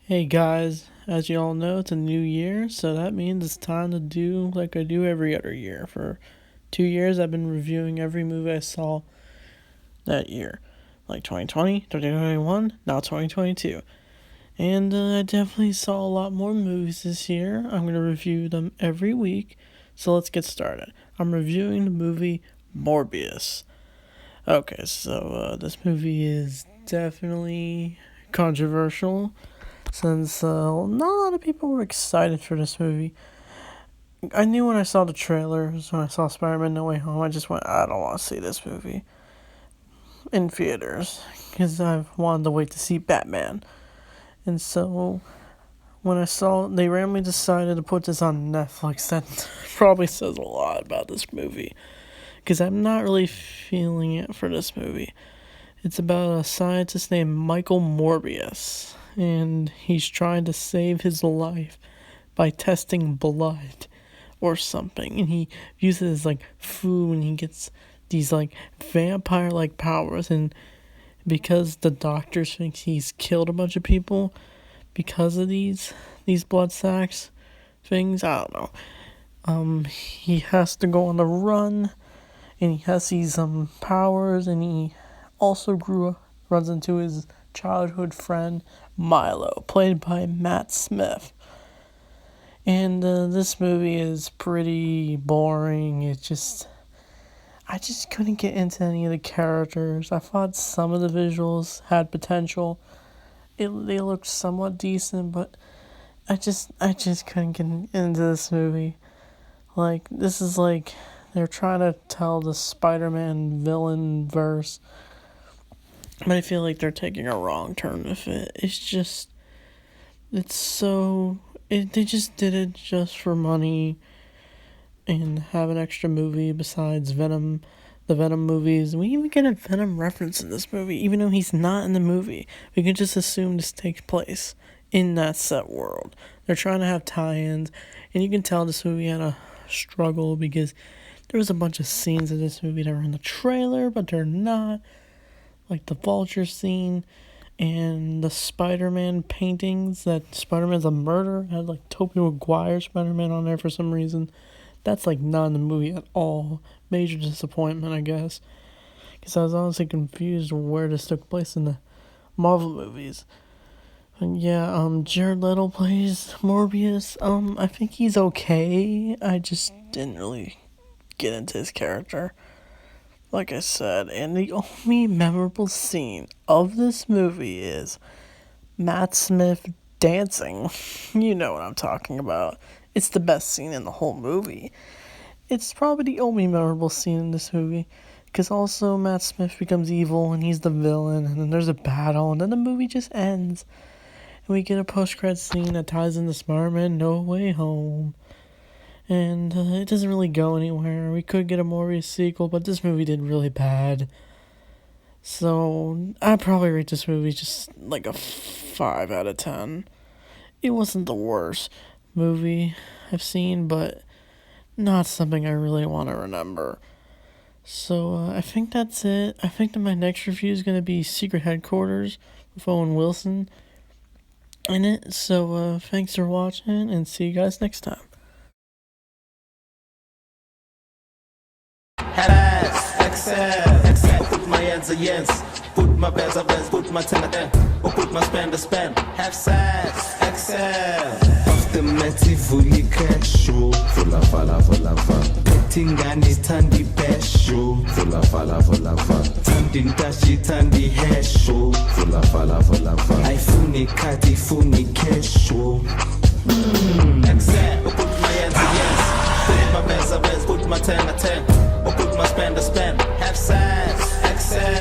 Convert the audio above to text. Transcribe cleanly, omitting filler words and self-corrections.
Hey guys, as you all know, it's a new year, so that means it's time to do like I do every other year. For 2 years, I've been reviewing every movie I saw that year, like 2020, 2021, now 2022. And I definitely saw a lot more movies this year. I'm going to review them every week, so let's get started. I'm reviewing the movie Morbius. Okay, so this movie is definitely controversial since not a lot of people were excited for this movie. I knew when I saw the trailers, when I saw Spider-Man No Way Home, I just went, I don't want to see this movie in theaters because I've wanted to wait to see Batman. And so when I saw they randomly decided to put this on Netflix, that probably says a lot about this movie because I'm not really feeling it for this movie. It's about a scientist named Michael Morbius, and he's trying to save his life by testing blood or something, and he uses like food, and he gets these like vampire-like powers, and because the doctors think he's killed a bunch of people because of these blood sacks things, I don't know. He has to go on the run, and he has these powers, and he also runs into his childhood friend Milo, played by Matt Smith. And this movie is pretty boring. I just couldn't get into any of the characters. I thought some of the visuals had potential. They looked somewhat decent, but I just couldn't get into this movie. Like, this is like they're trying to tell the Spider-Man villain verse, but I feel like they're taking a wrong turn with it. They just did it just for money and have an extra movie besides Venom, the Venom movies. We even get a Venom reference in this movie, even though he's not in the movie. We can just assume this takes place in that set world. They're trying to have tie-ins, and you can tell this movie had a struggle because there was a bunch of scenes in this movie that were in the trailer, but they're not. Like the Vulture scene and the Spider-Man paintings that Spider-Man's a murderer had like Tobey Maguire Spider-Man on there for some reason. That's like not in the movie at all. Major disappointment, I guess, because I was honestly confused where this took place in the Marvel movies. And yeah, Jared Leto plays Morbius. I think he's okay. I just didn't really get into his character, like I said, and the only memorable scene of this movie is Matt Smith dancing. You know what I'm talking about. It's the best scene in the whole movie. It's probably the only memorable scene in this movie, because also Matt Smith becomes evil, and he's the villain, and then there's a battle, and then the movie just ends, and we get a post-credit scene that ties into Spider-Man No Way Home. And it doesn't really go anywhere. We could get a Morbius sequel, but this movie did really bad. So I'd probably rate this movie just like a 5 out of 10. It wasn't the worst movie I've seen, but not something I really want to remember. So I think that's it. I think that my next review is going to be Secret Headquarters with Owen Wilson in it. So thanks for watching, and see you guys next time. Excel, put my hands against, put my bands up, put my ten at or put my spend, have sex, Excel. Automatic fully cash show, full of betting and it's tandy best show, full of tandin dashi tandy hair show, full of iPhone kati phone cash show. Excel, put my hands against, put my bands up, put my ten at or put my spend, have sex, Excel.